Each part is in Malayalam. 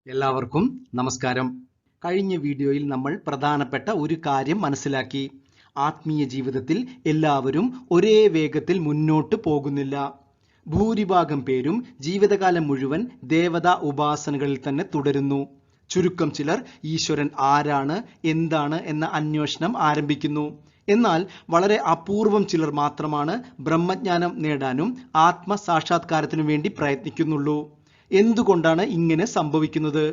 എല്ലാവർക്കും നമസ്കാരം. കഴിഞ്ഞ വീഡിയോയിൽ നമ്മൾ പ്രധാനപ്പെട്ട ഒരു കാര്യം മനസ്സിലാക്കി. ആത്മീയ ജീവിതത്തിൽ എല്ലാവരും ഒരേ വേഗത്തിൽ മുന്നോട്ട് പോകുന്നില്ല. ഭൂരിഭാഗം പേരും ജീവിതകാലം മുഴുവൻ ദേവതാ ഉപാസനകളിൽ തന്നെ തുടരുന്നു. ചുരുക്കം ചിലർ ഈശ്വരൻ ആരാണ്, എന്താണ് എന്ന അന്വേഷണം ആരംഭിക്കുന്നു. എന്നാൽ വളരെ അപൂർവം ചിലർ മാത്രമാണ് ബ്രഹ്മജ്ഞാനം നേടാനും ആത്മസാക്ഷാത്കാരത്തിനു വേണ്ടി പ്രയത്നിക്കുന്നുള്ളൂ. എന്തുകൊണ്ടാണ് ഇങ്ങനെ സംഭവിക്കുന്നത്?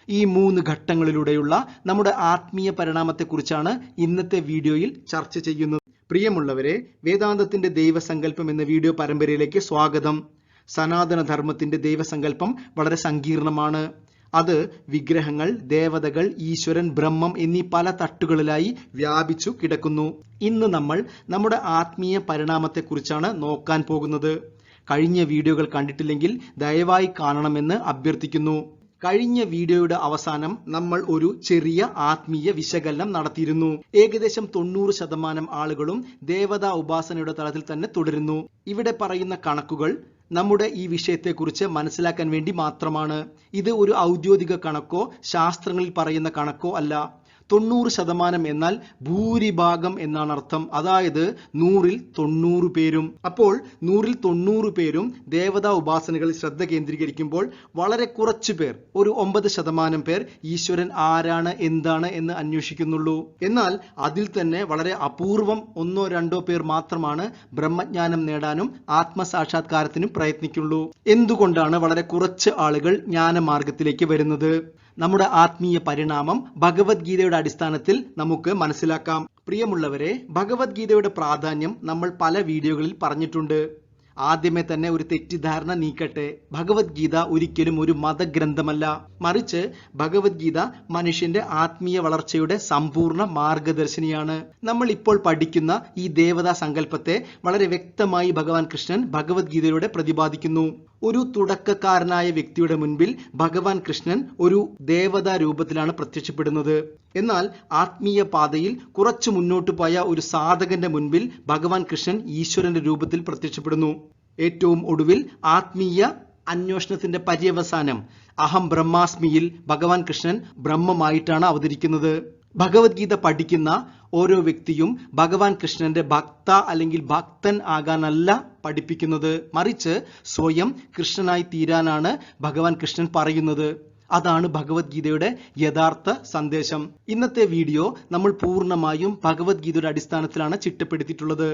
ഈ 3 ഘട്ടങ്ങളിലൂടെയുള്ള നമ്മുടെ ആത്മീയ പരിണാമത്തെക്കുറിച്ചാണ് ഇന്നത്തെ വീഡിയോയിൽ ചർച്ച ചെയ്യുന്നത്. പ്രിയമുള്ളവരെ, വേദാന്തത്തിന്റെ ദൈവസങ്കല്പം എന്ന വീഡിയോ പരമ്പരയിലേക്ക് സ്വാഗതം. സനാതന ധർമ്മത്തിന്റെ ദൈവസങ്കല്പം വളരെ സങ്കീർണമാണ്. അത് വിഗ്രഹങ്ങൾ, ദേവതകൾ, ഈശ്വരൻ, ബ്രഹ്മം എന്നീ പല തട്ടുകളിലായി വ്യാപിച്ചു കിടക്കുന്നു. ഇന്ന് നമ്മൾ നമ്മുടെ ആത്മീയ പരിണാമത്തെക്കുറിച്ചാണ് നോക്കാൻ പോകുന്നത്. കഴിഞ്ഞ വീഡിയോകൾ കണ്ടിട്ടില്ലെങ്കിൽ ദയവായി കാണണമെന്ന് അഭ്യർത്ഥിക്കുന്നു. കഴിഞ്ഞ വീഡിയോയുടെ അവസാനം നമ്മൾ ഒരു ചെറിയ ആത്മീയ വിശകലനം നടത്തിയിരുന്നു. ഏകദേശം 90% ആളുകളും ദേവതാ ഉപാസനയുടെ തലത്തിൽ തന്നെ തുടരുന്നു. ഇവിടെ പറയുന്ന കണക്കുകൾ നമ്മുടെ ഈ വിഷയത്തെക്കുറിച്ച് മനസ്സിലാക്കാൻ വേണ്ടി മാത്രമാണ്. ഇത് ഒരു ഔദ്യോഗിക കണക്കോ ശാസ്ത്രങ്ങളിൽ പറയുന്ന കണക്കോ അല്ല. 90% എന്നാൽ ഭൂരിഭാഗം എന്നാണ് അർത്ഥം. അതായത് 100-ൽ 90 പേരും. അപ്പോൾ 100-ൽ 90 പേരും ദേവതാ ഉപാസനകളിൽ ശ്രദ്ധ കേന്ദ്രീകരിക്കുമ്പോൾ വളരെ കുറച്ചു പേർ, ഒരു 9% പേർ ഈശ്വരൻ ആരാണ്, എന്താണ് എന്ന് അന്വേഷിക്കുന്നുള്ളൂ. എന്നാൽ അതിൽ തന്നെ വളരെ അപൂർവം 1-2 പേർ മാത്രമാണ് ബ്രഹ്മജ്ഞാനം നേടാനും ആത്മസാക്ഷാത്കാരത്തിനും പ്രയത്നിക്കുള്ളൂ. എന്തുകൊണ്ടാണ് വളരെ കുറച്ച് ആളുകൾ ജ്ഞാനമാർഗത്തിലേക്ക് വരുന്നത്? നമ്മുടെ ആത്മീയ പരിണാമം ഭഗവത്ഗീതയുടെ അടിസ്ഥാനത്തിൽ നമുക്ക് മനസ്സിലാക്കാം. പ്രിയമുള്ളവരെ, ഭഗവത്ഗീതയുടെ പ്രാധാന്യം നമ്മൾ പല വീഡിയോകളിൽ പറഞ്ഞിട്ടുണ്ട്. ആദ്യമേ തന്നെ ഒരു തെറ്റിദ്ധാരണ നീക്കട്ടെ. ഭഗവത്ഗീത ഒരിക്കലും ഒരു മതഗ്രന്ഥമല്ല. മറിച്ച് ഭഗവത്ഗീത മനുഷ്യന്റെ ആത്മീയ വളർച്ചയുടെ സമ്പൂർണ്ണ മാർഗദർശിനിയാണ്. നമ്മൾ ഇപ്പോൾ പഠിക്കുന്ന ഈ ദേവതാ സങ്കല്പത്തെ വളരെ വ്യക്തമായി ഭഗവാൻ കൃഷ്ണൻ ഭഗവത്ഗീതയിലൂടെ പ്രതിപാദിക്കുന്നു. ഒരു തുടക്കക്കാരനായ വ്യക്തിയുടെ മുൻപിൽ ഭഗവാൻ കൃഷ്ണൻ ഒരു ദേവതാ രൂപത്തിലാണ് പ്രത്യക്ഷപ്പെടുന്നത്. എന്നാൽ ആത്മീയ പാതയിൽ കുറച്ചു മുന്നോട്ട് പോയ ഒരു സാധകന്റെ മുൻപിൽ ഭഗവാൻ കൃഷ്ണൻ ഈശ്വരന്റെ രൂപത്തിൽ പ്രത്യക്ഷപ്പെടുന്നു. ഏറ്റവും ഒടുവിൽ ആത്മീയ അന്വേഷണത്തിന്റെ പര്യവസാനം അഹം ബ്രഹ്മാസ്മിയിൽ ഭഗവാൻ കൃഷ്ണൻ ബ്രഹ്മമായിട്ടാണ് അവതരിക്കുന്നത്. ഭഗവത്ഗീത പഠിക്കുന്ന ഓരോ വ്യക്തിയും ഭഗവാൻ കൃഷ്ണന്റെ ഭക്ത അല്ലെങ്കിൽ ഭക്തൻ ആകാനല്ല പഠിപ്പിക്കുന്നത്. മറിച്ച് സ്വയം കൃഷ്ണനായി തീരാനാണ് ഭഗവാൻ കൃഷ്ണൻ പറയുന്നത്. അതാണ് ഭഗവത്ഗീതയുടെ യഥാർത്ഥ സന്ദേശം. ഇന്നത്തെ വീഡിയോ നമ്മൾ പൂർണ്ണമായും ഭഗവത്ഗീതയുടെ അടിസ്ഥാനത്തിലാണ് ചിട്ടപ്പെടുത്തിയിട്ടുള്ളത്.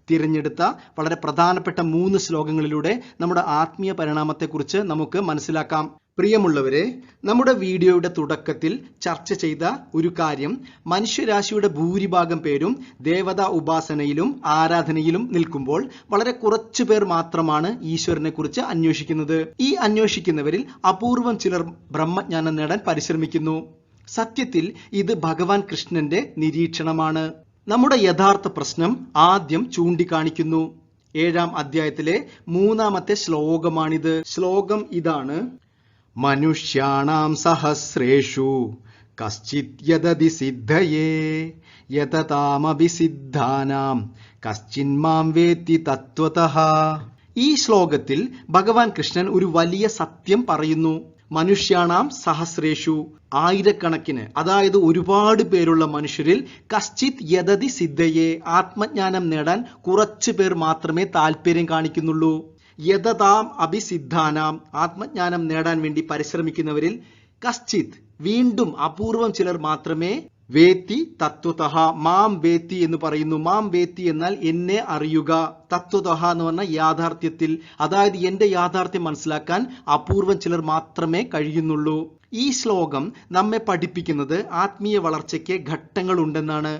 തിരഞ്ഞെടുത്ത വളരെ പ്രധാനപ്പെട്ട 3 ശ്ലോകങ്ങളിലൂടെ നമ്മുടെ ആത്മീയ പരിണാമത്തെക്കുറിച്ച് നമുക്ക് മനസ്സിലാക്കാം. പ്രിയമുള്ളവരെ, നമ്മുടെ വീഡിയോയുടെ തുടക്കത്തിൽ ചർച്ച ചെയ്ത ഒരു കാര്യം, മനുഷ്യരാശിയുടെ ഭൂരിഭാഗം പേരും ദേവതാ ഉപാസനയിലും ആരാധനയിലും നിൽക്കുമ്പോൾ വളരെ കുറച്ചു പേർ മാത്രമാണ് ഈശ്വരനെ കുറിച്ച് അന്വേഷിക്കുന്നത്. ഈ അന്വേഷിക്കുന്നവരിൽ അപൂർവം ചിലർ ബ്രഹ്മജ്ഞാനം നേടാൻ പരിശ്രമിക്കുന്നു. സത്യത്തിൽ ഇത് ഭഗവാൻ കൃഷ്ണന്റെ നിരീക്ഷണമാണ്. നമ്മുടെ യഥാർത്ഥ പ്രശ്നം ആദ്യം ചൂണ്ടിക്കാണിക്കുന്നു. 7-ാം അധ്യായത്തിലെ 3-ാമത്തെ ശ്ലോകമാണിത്. ശ്ലോകം ഇതാണ്: മനുഷ്യാണാം സഹസ്രേഷു കശ്ചിത് യദതി സിദ്ധയേ യതതാമഭി സിദ്ധാനാം കശ്ചിന്മാം വേത്തി തത്വതഃ. ഈ ശ്ലോകത്തിൽ ഭഗവാൻ കൃഷ്ണൻ ഒരു വലിയ സത്യം പറയുന്നു. മനുഷ്യാണാം സഹസ്രേഷു, ആയിരക്കണക്കിന്, അതായത് ഒരുപാട് പേരുള്ള മനുഷ്യരിൽ കശ്ചിത് യദതി സിദ്ധയേ, ആത്മജ്ഞാനം നേടാൻ കുറച്ചു പേർ മാത്രമേ താല്പര്യം കാണിക്കുന്നുള്ളൂ. യതതാം അഭിസിദ്ധാനാം, ആത്മജ്ഞാനം നേടാൻ വേണ്ടി പരിശ്രമിക്കുന്നവരിൽ കശ്ചിത്, വീണ്ടും അപൂർവം ചിലർ മാത്രമേ വേത്തി തത്വതഃ, മാം വേത്തി എന്ന് പറയുന്നു. മാം വേത്തി എന്നാൽ എന്നെ അറിയുക, തത്വതഃ എന്ന് പറഞ്ഞാൽ യാഥാർത്ഥ്യത്തിൽ, അതായത് എന്റെ യാഥാർത്ഥ്യം മനസ്സിലാക്കാൻ അപൂർവം ചിലർ മാത്രമേ കഴിയുന്നുള്ളൂ. ഈ ശ്ലോകം നമ്മെ പഠിപ്പിക്കുന്നത് ആത്മീയ വളർച്ചയ്ക്ക് ഘട്ടങ്ങൾ ഉണ്ടെന്നാണ്.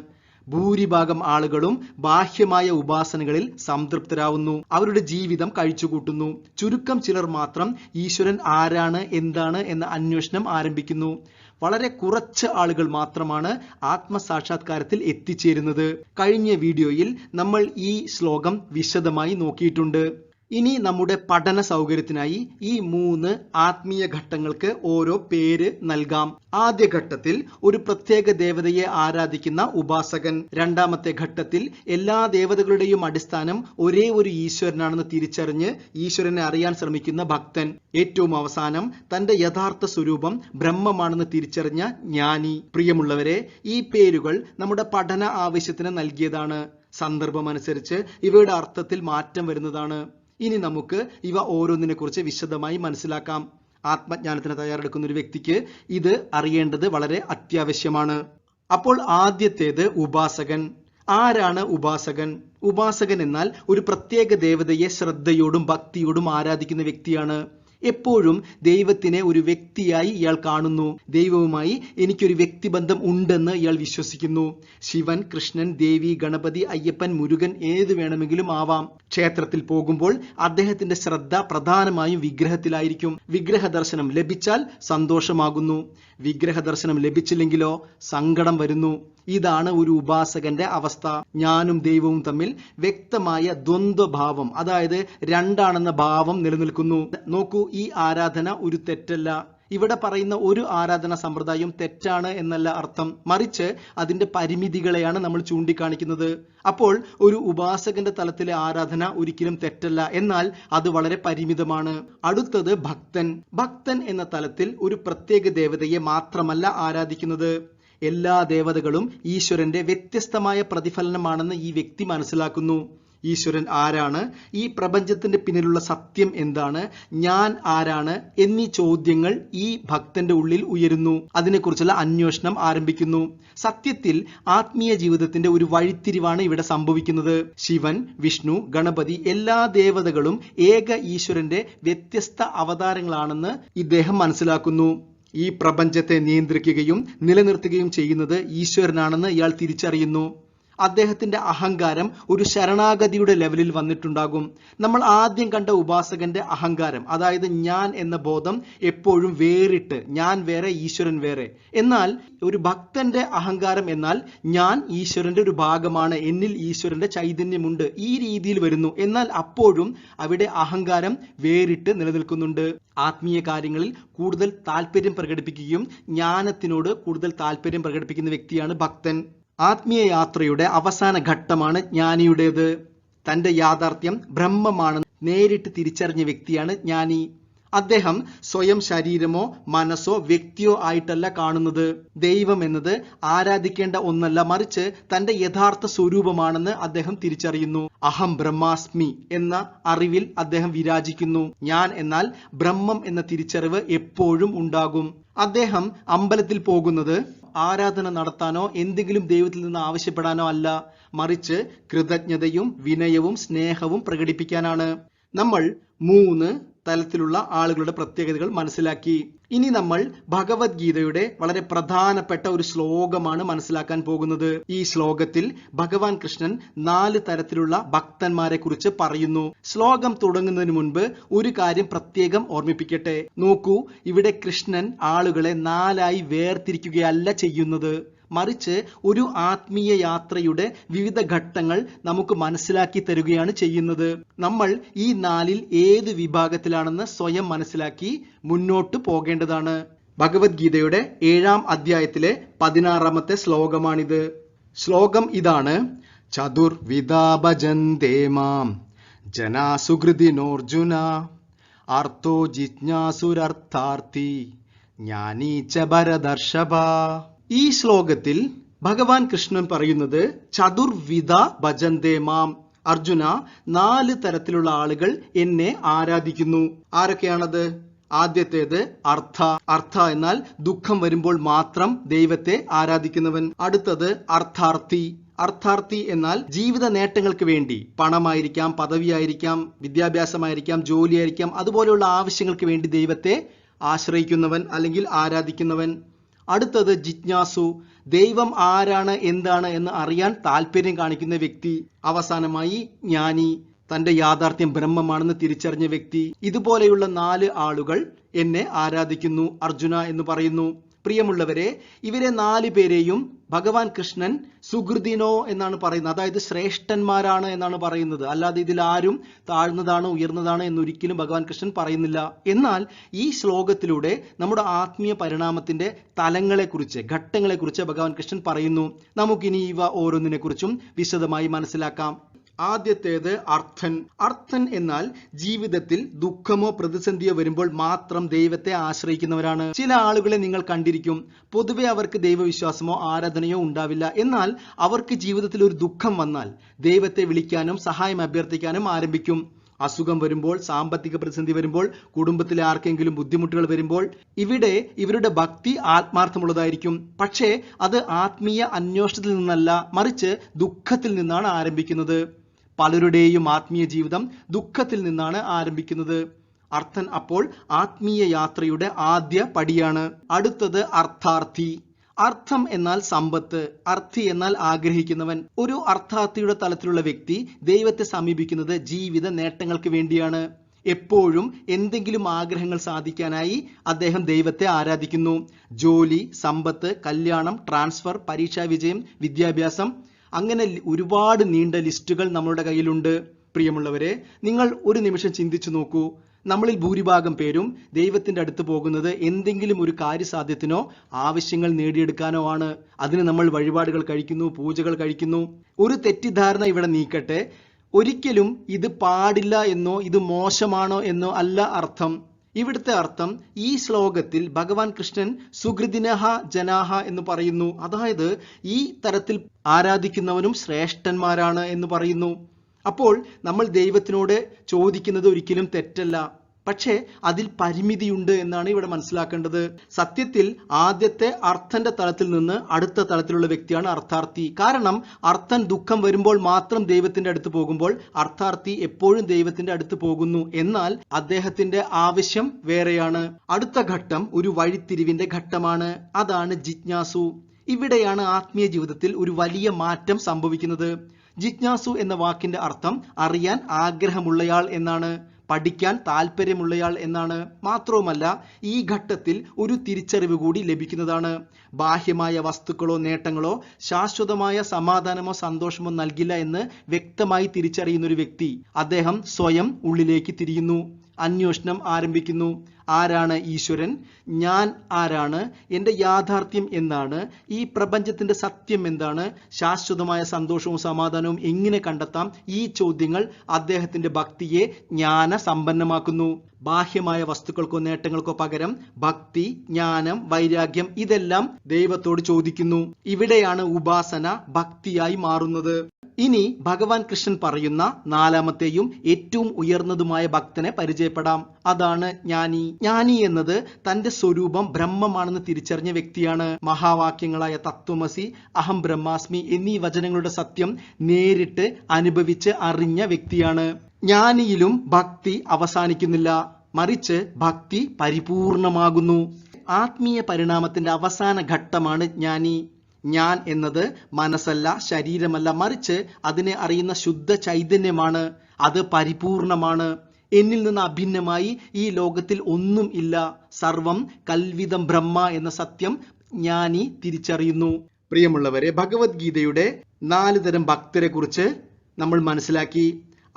ഭൂരിഭാഗം ആളുകളും ബാഹ്യമായ ഉപാസനകളിൽ സംതൃപ്തരാവുന്നു, അവരുടെ ജീവിതം കഴിച്ചുകൂട്ടുന്നു. ചുരുക്കം ചിലർ മാത്രം ഈശ്വരൻ ആരാണ്, എന്താണ് എന്ന അന്വേഷണം ആരംഭിക്കുന്നു. വളരെ കുറച്ച് ആളുകൾ മാത്രമാണ് ആത്മസാക്ഷാത്കാരത്തിൽ എത്തിച്ചേരുന്നത്. കഴിഞ്ഞ വീഡിയോയിൽ നമ്മൾ ഈ ശ്ലോകം വിശദമായി നോക്കിയിട്ടുണ്ട്. ഇനി നമ്മുടെ പഠന സൗകര്യത്തിനായി ഈ 3 ആത്മീയ ഘട്ടങ്ങൾക്ക് ഓരോ പേര് നൽകാം. ആദ്യ ഘട്ടത്തിൽ ഒരു പ്രത്യേക ദേവതയെ ആരാധിക്കുന്ന ഉപാസകൻ. രണ്ടാമത്തെ ഘട്ടത്തിൽ എല്ലാ ദേവതകളുടെയും അടിസ്ഥാനം ഒരേ ഒരു ഈശ്വരനാണെന്ന് തിരിച്ചറിഞ്ഞ് ഈശ്വരനെ അറിയാൻ ശ്രമിക്കുന്ന ഭക്തൻ. ഏറ്റവും അവസാനം തന്റെ യഥാർത്ഥ സ്വരൂപം ബ്രഹ്മമാണെന്ന് തിരിച്ചറിഞ്ഞ ജ്ഞാനി. പ്രിയമുള്ളവരെ, ഈ പേരുകൾ നമ്മുടെ പഠന ആവശ്യത്തിന് നൽകിയതാണ്. സന്ദർഭമനുസരിച്ച് ഇവയുടെ അർത്ഥത്തിൽ മാറ്റം വരുന്നതാണ്. ഇനി നമുക്ക് ഇവ ഓരോന്നിനെ കുറിച്ച് വിശദമായി മനസ്സിലാക്കാം. ആത്മജ്ഞാനത്തിന് തയ്യാറെടുക്കുന്ന ഒരു വ്യക്തിക്ക് ഇത് അറിയേണ്ടത് വളരെ അത്യാവശ്യമാണ്. അപ്പോൾ ആദ്യത്തേത് ഉപാസകൻ. ആരാണ് ഉപാസകൻ? ഉപാസകൻ എന്നാൽ ഒരു പ്രത്യേക ദേവതയെ ശ്രദ്ധയോടും ഭക്തിയോടും ആരാധിക്കുന്ന വ്യക്തിയാണ്. എപ്പോഴും ദൈവത്തിനെ ഒരു വ്യക്തിയായി ഇയാൾ കാണുന്നു. ദൈവവുമായി എനിക്കൊരു വ്യക്തിബന്ധം ഉണ്ടെന്ന് ഇയാൾ വിശ്വസിക്കുന്നു. ശിവൻ, കൃഷ്ണൻ, ദേവി, ഗണപതി, അയ്യപ്പൻ, മുരുകൻ ഏത് വേണമെങ്കിലും ആവാം. ക്ഷേത്രത്തിൽ പോകുമ്പോൾ അദ്ദേഹത്തിന്റെ ശ്രദ്ധ പ്രധാനമായും വിഗ്രഹത്തിലായിരിക്കും. വിഗ്രഹ ദർശനം ലഭിച്ചാൽ സന്തോഷമാകുന്നു. വിഗ്രഹ ദർശനം ലഭിച്ചില്ലെങ്കിലോ സങ്കടം വരുന്നു. ഇതാണ് ഒരു ഉപാസകന്റെ അവസ്ഥ. ഞാനും ദൈവവും തമ്മിൽ വ്യക്തമായ ദ്വന്ദ്വഭാവം, അതായത് രണ്ടാണെന്ന ഭാവം നിലനിൽക്കുന്നു. നോക്കൂ, ഈ ആരാധന ഒരു തെറ്റല്ല. ഇവിടെ പറയുന്ന ഒരു ആരാധന സമ്പ്രദായം തെറ്റാണ് എന്നല്ല അർത്ഥം, മറിച്ച് അതിന്റെ പരിമിതികളെയാണ് നമ്മൾ ചൂണ്ടിക്കാണിക്കുന്നത്. അപ്പോൾ ഒരു ഉപാസകന്റെ തലത്തിലെ ആരാധന ഒരിക്കലും തെറ്റല്ല, എന്നാൽ അത് വളരെ പരിമിതമാണ്. അടുത്തത് ഭക്തൻ. ഭക്തൻ എന്ന തലത്തിൽ ഒരു പ്രത്യേക ദേവതയെ മാത്രമല്ല ആരാധിക്കുന്നത്. എല്ലാ ദേവതകളും ഈശ്വരന്റെ വ്യത്യസ്തമായ പ്രതിഫലനമാണെന്ന് ഈ വ്യക്തി മനസ്സിലാക്കുന്നു. ഈശ്വരൻ ആരാണ്? ഈ പ്രപഞ്ചത്തിന്റെ പിന്നിലുള്ള സത്യം എന്താണ്? ഞാൻ ആരാണ്? എന്നീ ചോദ്യങ്ങൾ ഈ ഭക്തന്റെ ഉള്ളിൽ ഉയരുന്നു. അതിനെക്കുറിച്ചുള്ള അന്വേഷണം ആരംഭിക്കുന്നു. സത്യത്തിൽ ആത്മീയ ജീവിതത്തിന്റെ ഒരു വഴിത്തിരിവാണ് ഇവിടെ സംഭവിക്കുന്നത്. ശിവൻ, വിഷ്ണു, ഗണപതി എല്ലാ ദേവതകളും ഏക ഈശ്വരന്റെ വ്യത്യസ്ത അവതാരങ്ങളാണെന്ന് ഇദ്ദേഹം മനസ്സിലാക്കുന്നു. ഈ പ്രപഞ്ചത്തെ നിയന്ത്രിക്കുകയും നിലനിർത്തുകയും ചെയ്യുന്നത് ഈശ്വരനാണെന്ന് ഇയാൾ തിരിച്ചറിയുന്നു. അദ്ദേഹത്തിന്റെ അഹങ്കാരം ഒരു ശരണാഗതിയുടെ ലെവലിൽ വന്നിട്ടുണ്ടാകും. നമ്മൾ ആദ്യം കണ്ട ഉപാസകന്റെ അഹങ്കാരം, അതായത് ഞാൻ എന്ന ബോധം എപ്പോഴും വേറിട്ട്, ഞാൻ വേറെ ഈശ്വരൻ വേറെ. എന്നാൽ ഒരു ഭക്തന്റെ അഹങ്കാരം എന്നാൽ ഞാൻ ഈശ്വരന്റെ ഒരു ഭാഗമാണ്, എന്നിൽ ഈശ്വരന്റെ ചൈതന്യമുണ്ട്, ഈ രീതിയിൽ വരുന്നു. എന്നാൽ അപ്പോഴും അവിടെ അഹങ്കാരം വേറിട്ട് നിലനിൽക്കുന്നുണ്ട്. ആത്മീയ കാര്യങ്ങളിൽ കൂടുതൽ താല്പര്യം പ്രകടിപ്പിക്കുകയും ജ്ഞാനത്തിനോട് കൂടുതൽ താല്പര്യം പ്രകടിപ്പിക്കുന്ന വ്യക്തിയാണ് ഭക്തൻ. ആത്മീയ യാത്രയുടെ അവസാന ഘട്ടമാണ് ജ്ഞാനിയുടേത്. തന്റെ യാഥാർത്ഥ്യം ബ്രഹ്മമാണെന്ന് നേരിട്ട് തിരിച്ചറിഞ്ഞ വ്യക്തിയാണ് ജ്ഞാനി. അദ്ദേഹം സ്വയം ശരീരമോ മനസ്സോ വ്യക്തിയോ ആയിട്ടല്ല കാണുന്നത്. ദൈവം എന്നത് ആരാധിക്കേണ്ട ഒന്നല്ല, മറിച്ച് തന്റെ യഥാർത്ഥ സ്വരൂപമാണെന്ന് അദ്ദേഹം തിരിച്ചറിയുന്നു. അഹം ബ്രഹ്മാസ്മി എന്ന അറിവിൽ അദ്ദേഹം വിരാജിക്കുന്നു. ഞാൻ എന്നാൽ ബ്രഹ്മം എന്ന തിരിച്ചറിവ് എപ്പോഴും ഉണ്ടാകും. അദ്ദേഹം അമ്പലത്തിൽ പോകുന്നത് ആരാധന നടത്താനോ എന്തെങ്കിലും ദൈവത്തിൽ നിന്ന് ആവശ്യപ്പെടാനോ അല്ല, മറിച്ച് കൃതജ്ഞതയും വിനയവും സ്നേഹവും പ്രകടിപ്പിക്കാനാണ്. നമ്മൾ 3 തലത്തിലുള്ള ആളുകളുടെ പ്രത്യേകതകൾ മനസ്സിലാക്കി. ഇനി നമ്മൾ ഭഗവത്ഗീതയുടെ വളരെ പ്രധാനപ്പെട്ട ഒരു ശ്ലോകമാണ് മനസ്സിലാക്കാൻ പോകുന്നത്. ഈ ശ്ലോകത്തിൽ ഭഗവാൻ കൃഷ്ണൻ 4 തരത്തിലുള്ള ഭക്തന്മാരെ കുറിച്ച് പറയുന്നു. ശ്ലോകം തുടങ്ങുന്നതിന് മുൻപ് ഒരു കാര്യം പ്രത്യേകം ഓർമ്മിപ്പിക്കട്ടെ. നോക്കൂ, ഇവിടെ കൃഷ്ണൻ ആളുകളെ 4ആയി വേർതിരിക്കുകയല്ല ചെയ്യുന്നത്, മറിച്ച് ഒരു ആത്മീയ യാത്രയുടെ വിവിധ ഘട്ടങ്ങൾ നമുക്ക് മനസ്സിലാക്കി തരുകയാണ് ചെയ്യുന്നത്. നമ്മൾ ഈ 4ൽ ഏത് വിഭാഗത്തിലാണെന്ന് സ്വയം മനസ്സിലാക്കി മുന്നോട്ട് പോകേണ്ടതാണ്. ഭഗവത്ഗീതയുടെ 7-ാം അധ്യായത്തിലെ 16-ാമത്തെ ശ്ലോകമാണിത്. ശ്ലോകം ഇതാണ്: ചതുർവിധാ ഭജന്തേ മാം ജനാ സുഹൃതിനോർജുന അർത്ഥോ ജിജ്ഞാസുരർത്ഥാർത്ഥി ജ്ഞാനീ ച ഭരതർഷഭ. ഈ ശ്ലോകത്തിൽ ഭഗവാൻ കൃഷ്ണൻ പറയുന്നത് ചതുർവിധ ഭജന്തേ മാം. അർജുന, 4 തരത്തിലുള്ള ആളുകൾ എന്നെ ആരാധിക്കുന്നു. ആരൊക്കെയാണത്? ആദ്യത്തേത് അർത്ഥ. അർത്ഥ എന്നാൽ ദുഃഖം വരുമ്പോൾ മാത്രം ദൈവത്തെ ആരാധിക്കുന്നവൻ. അടുത്തത് അർത്ഥാർത്ഥി. അർത്ഥാർത്ഥി എന്നാൽ ജീവിത നേട്ടങ്ങൾക്ക് വേണ്ടി, പണമായിരിക്കാം, പദവിയായിരിക്കാം, വിദ്യാഭ്യാസമായിരിക്കാം, ജോലിയായിരിക്കാം, അതുപോലെയുള്ള ആവശ്യങ്ങൾക്ക് വേണ്ടി ദൈവത്തെ ആശ്രയിക്കുന്നവൻ അല്ലെങ്കിൽ ആരാധിക്കുന്നവൻ. അടുത്തത് ജിജ്ഞാസു. ദൈവം ആരാണ്, എന്താണ് എന്ന് അറിയാൻ താല്പര്യം കാണിക്കുന്ന വ്യക്തി. അവസാനമായി ജ്ഞാനി. തന്റെ യാഥാർത്ഥ്യം ബ്രഹ്മമാണെന്ന് തിരിച്ചറിഞ്ഞ വ്യക്തി. ഇതുപോലെയുള്ള 4 ആളുകൾ എന്നെ ആരാധിക്കുന്നു അർജുന എന്ന് പറയുന്നു. പ്രിയമുള്ളവരെ, ഇവരെ 4 പേരെയും ഭഗവാൻ കൃഷ്ണൻ സുഹൃദിനോ എന്നാണ് പറയുന്നത്. അതായത് ശ്രേഷ്ഠന്മാരാണ് എന്നാണ് പറയുന്നത്. അല്ലാതെ ഇതിൽ ആരും താഴ്ന്നതാണ് ഉയർന്നതാണ് എന്നൊരിക്കലും ഭഗവാൻ കൃഷ്ണൻ പറയുന്നില്ല. എന്നാൽ ഈ ശ്ലോകത്തിലൂടെ നമ്മുടെ ആത്മീയ പരിണാമത്തിന്റെ തലങ്ങളെക്കുറിച്ച്, ഘട്ടങ്ങളെക്കുറിച്ച് ഭഗവാൻ കൃഷ്ണൻ പറയുന്നു. നമുക്കിനി ഇവ ഓരോന്നിനെ കുറിച്ചും വിശദമായി മനസ്സിലാക്കാം. ആദ്യത്തേത് അർത്ഥൻ. അർത്ഥൻ എന്നാൽ ജീവിതത്തിൽ ദുഃഖമോ പ്രതിസന്ധിയോ വരുമ്പോൾ മാത്രം ദൈവത്തെ ആശ്രയിക്കുന്നവരാണ്. ചില ആളുകളെ നിങ്ങൾ കണ്ടിരിക്കും, പൊതുവെ അവർക്ക് ദൈവവിശ്വാസമോ ആരാധനയോ ഉണ്ടാവില്ല. എന്നാൽ അവർക്ക് ജീവിതത്തിൽ ഒരു ദുഃഖം വന്നാൽ ദൈവത്തെ വിളിക്കാനും സഹായം അഭ്യർത്ഥിക്കാനും ആരംഭിക്കും. അസുഖം വരുമ്പോൾ, സാമ്പത്തിക പ്രതിസന്ധി വരുമ്പോൾ, കുടുംബത്തിലെ ആർക്കെങ്കിലും ബുദ്ധിമുട്ടുകൾ വരുമ്പോൾ ഇവിടെ ഇവരുടെ ഭക്തി ആത്മാർത്ഥമുള്ളതായിരിക്കും. പക്ഷേ അത് ആത്മീയ അന്വേഷണത്തിൽ നിന്നല്ല, മറിച്ച് ദുഃഖത്തിൽ നിന്നാണ് ആരംഭിക്കുന്നത്. പലരുടെയും ആത്മീയ ജീവിതം ദുഃഖത്തിൽ നിന്നാണ് ആരംഭിക്കുന്നത്. അർത്ഥൻ അപ്പോൾ ആത്മീയ യാത്രയുടെ ആദ്യ പടിയാണ്. അടുത്തത് അർത്ഥാർത്ഥി. അർത്ഥം എന്നാൽ സമ്പത്ത്, അർത്ഥി എന്നാൽ ആഗ്രഹിക്കുന്നവൻ. ഒരു അർത്ഥാർത്ഥിയുടെ തലത്തിലുള്ള വ്യക്തി ദൈവത്തെ സമീപിക്കുന്നത് ജീവിത നേട്ടങ്ങൾക്ക് വേണ്ടിയാണ്. എപ്പോഴും എന്തെങ്കിലും ആഗ്രഹങ്ങൾ സാധിക്കാനായി അദ്ദേഹം ദൈവത്തെ ആരാധിക്കുന്നു. ജോലി, സമ്പത്ത്, കല്യാണം, ട്രാൻസ്ഫർ, പരീക്ഷാ വിജയം, വിദ്യാഭ്യാസം, അങ്ങനെ ഒരുപാട് നീണ്ട ലിസ്റ്റുകൾ നമ്മളുടെ കയ്യിലുണ്ട്. പ്രിയമുള്ളവരെ, നിങ്ങൾ ഒരു നിമിഷം ചിന്തിച്ചു നോക്കൂ. നമ്മളിൽ ഭൂരിഭാഗം പേരും ദൈവത്തിന്റെ അടുത്ത് പോകുന്നത് എന്തെങ്കിലും ഒരു കാര്യസാധ്യത്തിനോ ആവശ്യങ്ങൾ നേടിയെടുക്കാനോ ആണ്. അതിന് നമ്മൾ വഴിപാടുകൾ കഴിക്കുന്നു, പൂജകൾ കഴിക്കുന്നു. ഒരു തെറ്റിദ്ധാരണ ഇവിടെ നീക്കട്ടെ. ഒരിക്കലും ഇത് പാടില്ല എന്നോ ഇത് മോശമാണോ എന്നോ അല്ല അർത്ഥം. ഇവിടുത്തെ അർത്ഥം ഈ ശ്ലോകത്തിൽ ഭഗവാൻ കൃഷ്ണൻ സുഹൃദിനഹ ജനാഹ എന്ന് പറയുന്നു. അതായത് ഈ തരത്തിൽ ആരാധിക്കുന്നവനും ശ്രേഷ്ഠന്മാരാണ് എന്ന് പറയുന്നു. അപ്പോൾ നമ്മൾ ദൈവത്തിനോട് ചോദിക്കുന്നത് ഒരിക്കലും തെറ്റല്ല. പക്ഷേ അതിൽ പരിമിതിയുണ്ട് എന്നാണ് ഇവിടെ മനസ്സിലാക്കേണ്ടത്. സത്യത്തിൽ ആദ്യത്തെ അർത്ഥന്റെ തലത്തിൽ നിന്ന് അടുത്ത തലത്തിലുള്ള വ്യക്തിയാണ് അർത്ഥാർത്ഥി. കാരണം അർത്ഥൻ ദുഃഖം വരുമ്പോൾ മാത്രം ദൈവത്തിന്റെ അടുത്ത് പോകുമ്പോൾ അർത്ഥാർത്ഥി എപ്പോഴും ദൈവത്തിന്റെ അടുത്ത് പോകുന്നു. എന്നാൽ അദ്ദേഹത്തിന്റെ ആവശ്യം വേറെയാണ്. അടുത്ത ഘട്ടം ഒരു വഴിത്തിരിവിന്റെ ഘട്ടമാണ്. അതാണ് ജിജ്ഞാസു. ഇവിടെയാണ് ആത്മീയ ജീവിതത്തിൽ ഒരു വലിയ മാറ്റം സംഭവിക്കുന്നത്. ജിജ്ഞാസു എന്ന വാക്കിന്റെ അർത്ഥം അറിയാൻ ആഗ്രഹമുള്ളയാൾ എന്നാണ്, പഠിക്കാൻ താല്പര്യമുള്ളയാൾ എന്നാണ്. മാത്രവുമല്ല ഈ ഘട്ടത്തിൽ ഒരു തിരിച്ചറിവ് കൂടി ലഭിക്കുന്നതാണ്. ബാഹ്യമായ വസ്തുക്കളോ നേട്ടങ്ങളോ ശാശ്വതമായ സമാധാനമോ സന്തോഷമോ നൽകില്ല എന്ന് വ്യക്തമായി തിരിച്ചറിയുന്ന ഒരു വ്യക്തി അദ്ദേഹം സ്വയം ഉള്ളിലേക്ക് തിരിയുന്നു, അന്വേഷണം ആരംഭിക്കുന്നു. ആരാണ് ഈശ്വരൻ? ഞാൻ ആരാണ്? എൻ്റെ യാഥാർത്ഥ്യം എന്താണ്? ഈ പ്രപഞ്ചത്തിന്റെ സത്യം എന്താണ്? ശാശ്വതമായ സന്തോഷവും സമാധാനവും എങ്ങനെ കണ്ടെത്താം? ഈ ചോദ്യങ്ങൾ അദ്ദേഹത്തിന്റെ ഭക്തിയെ ജ്ഞാന സമ്പന്നമാക്കുന്നു. ബാഹ്യമായ വസ്തുക്കൾക്കോ നേട്ടങ്ങൾക്കോ പകരം ഭക്തി, ജ്ഞാനം, വൈരാഗ്യം ഇതെല്ലാം ദൈവത്തോട് ചോദിക്കുന്നു. ഇവിടെയാണ് ഉപാസന ഭക്തിയായി മാറുന്നത്. ഇനി ഭഗവാൻ കൃഷ്ണൻ പറയുന്ന നാലാമത്തെയും ഏറ്റവും ഉയർന്നതുമായ ഭക്തനെ പരിചയപ്പെടാം. അതാണ് ജ്ഞാനി. ജ്ഞാനി എന്നത് തന്റെ സ്വരൂപം ബ്രഹ്മമാണെന്ന് തിരിച്ചറിഞ്ഞ വ്യക്തിയാണ്. മഹാവാക്യങ്ങളായ തത്വമസി, അഹം ബ്രഹ്മാസ്മി എന്നീ വചനങ്ങളുടെ സത്യം നേരിട്ട് അനുഭവിച്ച് അറിഞ്ഞ വ്യക്തിയാണ്. ജ്ഞാനിയിലും ഭക്തി അവസാനിക്കുന്നില്ല, മറിച്ച് ഭക്തി പരിപൂർണമാകുന്നു. ആത്മീയ പരിണാമത്തിന്റെ അവസാന ഘട്ടമാണ് ജ്ഞാനി. ഞാൻ എന്നത് മനസ്സല്ല, ശരീരമല്ല, മറിച്ച് അതിനെ അറിയുന്ന ശുദ്ധ ചൈതന്യമാണ്. അത് പരിപൂർണമാണ്. എന്നിൽ നിന്ന് അഭിന്നമായി ഈ ലോകത്തിൽ ഒന്നും ഇല്ല. സർവം കൽവിതം ബ്രഹ്മ എന്ന സത്യം ജ്ഞാനി തിരിച്ചറിയുന്നു. പ്രിയമുള്ളവരെ, ഭഗവത്ഗീതയുടെ 4 തരം ഭക്തരെ കുറിച്ച് നമ്മൾ മനസ്സിലാക്കി.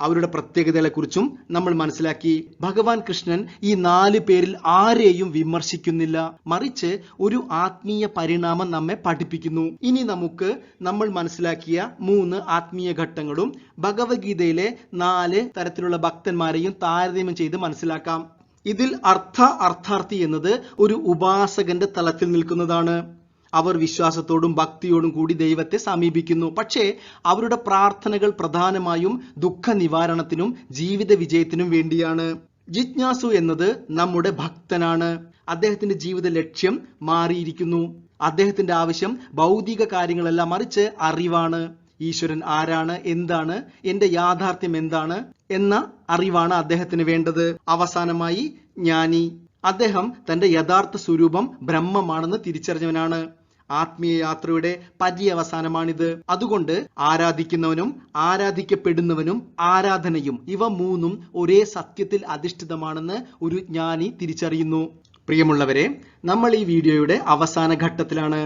അവരുടെ പ്രത്യേകതകളെക്കുറിച്ചും നമ്മൾ മനസ്സിലാക്കി. ഭഗവാൻ കൃഷ്ണൻ ഈ 4 പേരിൽ ആരെയും വിമർശിക്കുന്നില്ല, മറിച്ച് ഒരു ആത്മീയ പരിണാമം നമ്മെ പഠിപ്പിക്കുന്നു. ഇനി നമുക്ക് നമ്മൾ മനസ്സിലാക്കിയ 3 ആത്മീയ ഘട്ടങ്ങളും ഭഗവത്ഗീതയിലെ 4 തരത്തിലുള്ള ഭക്തന്മാരെയും താരതമ്യം ചെയ്ത് മനസ്സിലാക്കാം. ഇതിൽ അർത്ഥാർത്ഥി എന്നത് ഒരു ഉപാസകന്റെ തലത്തിൽ നിൽക്കുന്നതാണ്. അവർ വിശ്വാസത്തോടും ഭക്തിയോടും കൂടി ദൈവത്തെ സമീപിക്കുന്നു. പക്ഷേ അവരുടെ പ്രാർത്ഥനകൾ പ്രധാനമായും ദുഃഖ നിവാരണത്തിനും ജീവിത വിജയത്തിനും വേണ്ടിയാണ്. ജിജ്ഞാസു എന്നത് നമ്മുടെ ഭക്തനാണ്. അദ്ദേഹത്തിന്റെ ജീവിത ലക്ഷ്യം മാറിയിരിക്കുന്നു. അദ്ദേഹത്തിന്റെ ആവശ്യം ഭൗതിക കാര്യങ്ങളല്ല, മറിച്ച് അറിവാണ്. ഈശ്വരൻ ആരാണ്, എന്താണ്, എന്റെ യാഥാർത്ഥ്യം എന്താണ് എന്ന അറിവാണ് അദ്ദേഹത്തിന് വേണ്ടത്. അവസാനമായി ജ്ഞാനി. അദ്ദേഹം തന്റെ യഥാർത്ഥ സ്വരൂപം ബ്രഹ്മമാണെന്ന് തിരിച്ചറിഞ്ഞവനാണ്. ആത്മീയ യാത്രയുടെ പര്യവസാനമാണിത്. അതുകൊണ്ട് ആരാധിക്കുന്നവനും ആരാധിക്കപ്പെടുന്നവനും ആരാധനയും ഇവ 3 ഒരേ സത്യത്തിൽ അധിഷ്ഠിതമാണെന്ന് ഒരു ജ്ഞാനി തിരിച്ചറിയുന്നു. പ്രിയമുള്ളവരെ, നമ്മൾ ഈ വീഡിയോയുടെ അവസാന ഘട്ടത്തിലാണ്.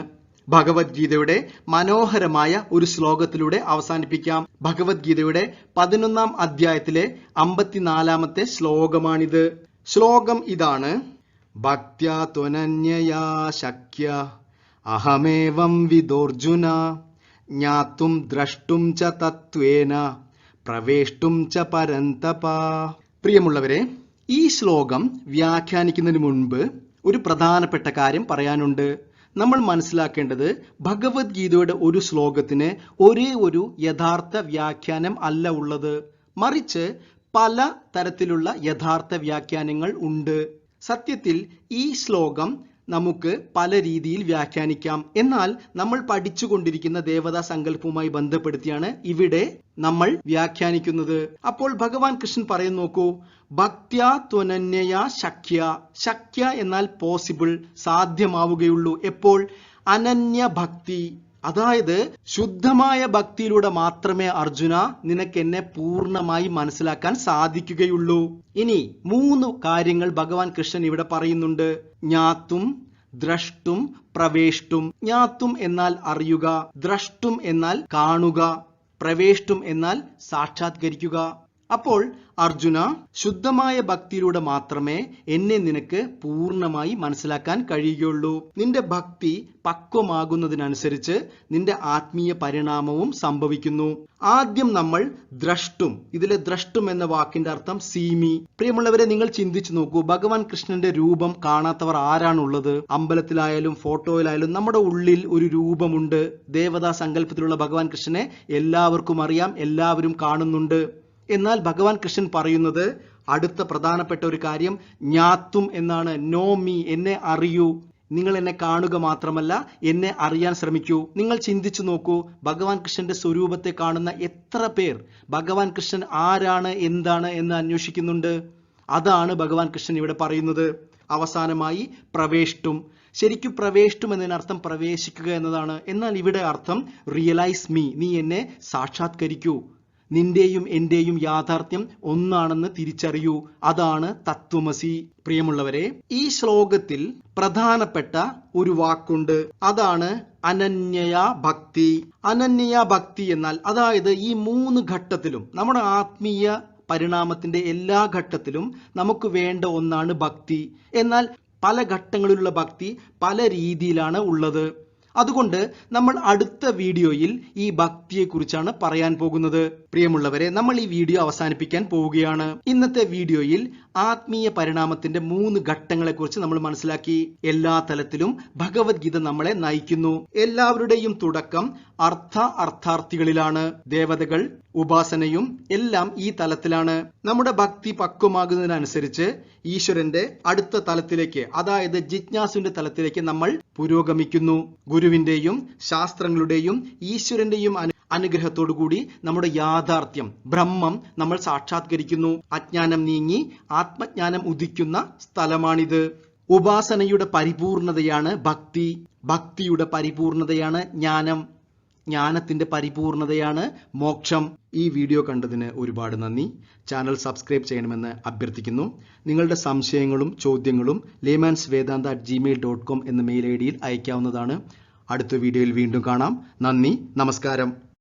ഭഗവത്ഗീതയുടെ മനോഹരമായ ഒരു ശ്ലോകത്തിലൂടെ അവസാനിപ്പിക്കാം. ഭഗവത്ഗീതയുടെ 11-ാം അധ്യായത്തിലെ 54-ാമത്തെ ശ്ലോകമാണിത്. ശ്ലോകം ഇതാണ്: ഭക്ത്യാ ത്വനന്യയാ ശക്യ അഹമേവം വിദോർജുന ജ്ഞാതും ദ്രഷ്ടും ച തത്വേന പ്രവേഷ്ടും ച പരന്തപ. പ്രിയമുള്ളവരെ, ഈ ശ്ലോകം വ്യാഖ്യാനിക്കുന്നതിന് മുൻപ് ഒരു പ്രധാനപ്പെട്ട കാര്യം പറയാനുണ്ട്. നമ്മൾ മനസ്സിലാക്കേണ്ടത് ഭഗവത്ഗീതയുടെ ഒരു ശ്ലോകത്തിന് ഒരേ ഒരു യഥാർത്ഥ വ്യാഖ്യാനം അല്ല ഉള്ളത്, മറിച്ച് പല തരത്തിലുള്ള യഥാർത്ഥ വ്യാഖ്യാനങ്ങൾ ഉണ്ട്. സത്യത്തിൽ ഈ ശ്ലോകം നമുക്ക് പല രീതിയിൽ വ്യാഖ്യാനിക്കാം. എന്നാൽ നമ്മൾ പഠിച്ചുകൊണ്ടിരിക്കുന്ന ദേവതാ സങ്കല്പവുമായി ബന്ധപ്പെടുത്തിയാണ് ഇവിടെ നമ്മൾ വ്യാഖ്യാനിക്കുന്നത്. അപ്പോൾ ഭഗവാൻ കൃഷ്ണൻ പറയുന്നു, നോക്കൂ, ഭക്ത്യാ ത്വനന്യയാ ശക്യ. ശക്യ എന്നാൽ പോസിബിൾ, സാധ്യമാവുകയുള്ളൂ. എപ്പോൾ? അനന്യ ഭക്തി, അതായത് ശുദ്ധമായ ഭക്തിയിലൂടെ മാത്രമേ അർജുന നിനക്ക് എന്നെ പൂർണ്ണമായി മനസ്സിലാക്കാൻ സാധിക്കുകയുള്ളൂ. ഇനി 3 കാര്യങ്ങൾ ഭഗവാൻ കൃഷ്ണൻ ഇവിടെ പറയുന്നുണ്ട്. ജ്ഞാതും ദ്രഷ്ടും പ്രവേഷ്ടും. ജ്ഞാതും എന്നാൽ അറിയുക, ദ്രഷ്ടും എന്നാൽ കാണുക, പ്രവേഷ്ടും എന്നാൽ സാക്ഷാത്കരിക്കുക. അപ്പോൾ അർജുന, ശുദ്ധമായ ഭക്തിയിലൂടെ മാത്രമേ എന്നെ നിനക്ക് പൂർണ്ണമായി മനസ്സിലാക്കാൻ കഴിയുകയുള്ളൂ. നിന്റെ ഭക്തി പക്വമാകുന്നതിനനുസരിച്ച് നിന്റെ ആത്മീയ പരിണാമവും സംഭവിക്കുന്നു. ആദ്യം നമ്മൾ ദ്രഷ്ടും, ഇതിലെ ദ്രഷ്ടും എന്ന വാക്കിന്റെ അർത്ഥം സീമി. പ്രിയമുള്ളവരെ, നിങ്ങൾ ചിന്തിച്ചു നോക്കൂ, ഭഗവാൻ കൃഷ്ണന്റെ രൂപം കാണാത്തവർ ആരാണുള്ളത്? അമ്പലത്തിലായാലും ഫോട്ടോയിലായാലും നമ്മുടെ ഉള്ളിൽ ഒരു രൂപമുണ്ട്. ദേവതാ സങ്കല്പത്തിലുള്ള ഭഗവാൻ കൃഷ്ണനെ എല്ലാവർക്കും അറിയാം, എല്ലാവരും കാണുന്നുണ്ട്. എന്നാൽ ഭഗവാൻ കൃഷ്ണൻ പറയുന്നത് അടുത്ത പ്രധാനപ്പെട്ട ഒരു കാര്യം ജ്ഞാതും എന്നാണ്. നോ മീ, എന്നെ അറിയൂ. നിങ്ങൾ എന്നെ കാണുക മാത്രമല്ല, എന്നെ അറിയാൻ ശ്രമിക്കൂ. നിങ്ങൾ ചിന്തിച്ചു നോക്കൂ, ഭഗവാൻ കൃഷ്ണന്റെ സ്വരൂപത്തെ കാണുന്ന എത്ര പേർ ഭഗവാൻ കൃഷ്ണൻ ആരാണ്, എന്താണ് എന്ന് അന്വേഷിക്കുന്നുണ്ട്? അതാണ് ഭഗവാൻ കൃഷ്ണൻ ഇവിടെ പറയുന്നത്. അവസാനമായി പ്രവേഷ്ടും. ശരിക്കും പ്രവേഷ്ടും എന്നതിനർത്ഥം പ്രവേശിക്കുക എന്നതാണ്. എന്നാൽ ഇവിടെ അർത്ഥം റിയലൈസ് മീ, നീ എന്നെ സാക്ഷാത്കരിക്കൂ, നിന്റെയും എന്റെയും യാഥാർത്ഥ്യം ഒന്നാണെന്ന് തിരിച്ചറിയൂ. അതാണ് തത്വമസി. പ്രിയമുള്ളവരെ, ഈ ശ്ലോകത്തിൽ പ്രധാനപ്പെട്ട ഒരു വാക്കുണ്ട്, അതാണ് അനന്യയാ ഭക്തി. അനന്യയാ ഭക്തി എന്നാൽ, അതായത് ഈ 3 ഘട്ടത്തിലും, നമ്മുടെ ആത്മീയ പരിണാമത്തിന്റെ എല്ലാ ഘട്ടത്തിലും നമുക്ക് വേണ്ട ഒന്നാണ് ഭക്തി. എന്നാൽ പല ഘട്ടങ്ങളിലുള്ള ഭക്തി പല രീതിയിലാണ് ഉള്ളത്. അതുകൊണ്ട് നമ്മൾ അടുത്ത വീഡിയോയിൽ ഈ ഭക്തിയെക്കുറിച്ചാണ് പറയാൻ പോകുന്നത്. പ്രിയമുള്ളവരെ, നമ്മൾ ഈ വീഡിയോ അവസാനിപ്പിക്കാൻ പോവുകയാണ്. ഇന്നത്തെ വീഡിയോയിൽ ആത്മീയ പരിണാമത്തിന്റെ 3 ഘട്ടങ്ങളെക്കുറിച്ച് നമ്മൾ മനസ്സിലാക്കി. എല്ലാ തലത്തിലും ഭഗവത്ഗീത നമ്മളെ നയിക്കുന്നു. എല്ലാവരുടെയും തുടക്കം അർത്ഥാർത്ഥികളിലാണ്. ദേവതകൾ, ഉപാസനയും എല്ലാം ഈ തലത്തിലാണ്. നമ്മുടെ ഭക്തി പക്വമാകുന്നതിനനുസരിച്ച് ഈശ്വരന്റെ അടുത്ത തലത്തിലേക്ക്, അതായത് ജിജ്ഞാസുവിന്റെ തലത്തിലേക്ക് നമ്മൾ പുരോഗമിക്കുന്നു. ഗുരുവിന്റെയും ശാസ്ത്രങ്ങളുടെയും ഈശ്വരന്റെയും അനുഗ്രഹത്തോടുകൂടി നമ്മുടെ യാഥാർത്ഥ്യം, ബ്രഹ്മം നമ്മൾ സാക്ഷാത്കരിക്കുന്നു. അജ്ഞാനം നീങ്ങി ആത്മജ്ഞാനം ഉദിക്കുന്ന സ്ഥലമാണിത്. ഉപാസനയുടെ പരിപൂർണതയാണ് ഭക്തി, ഭക്തിയുടെ പരിപൂർണതയാണ് ജ്ഞാനം, ജ്ഞാനത്തിന്റെ പരിപൂർണതയാണ് മോക്ഷം. ഈ വീഡിയോ കണ്ടതിന് ഒരുപാട് നന്ദി. ചാനൽ സബ്സ്ക്രൈബ് ചെയ്യണമെന്ന് അഭ്യർത്ഥിക്കുന്നു. നിങ്ങളുടെ സംശയങ്ങളും ചോദ്യങ്ങളും laymansvedanta@gmail.com എന്ന മെയിൽ ഐഡിയിൽ അയക്കാവുന്നതാണ്. അടുത്ത വീഡിയോയിൽ വീണ്ടും കാണാം. നന്ദി, നമസ്കാരം.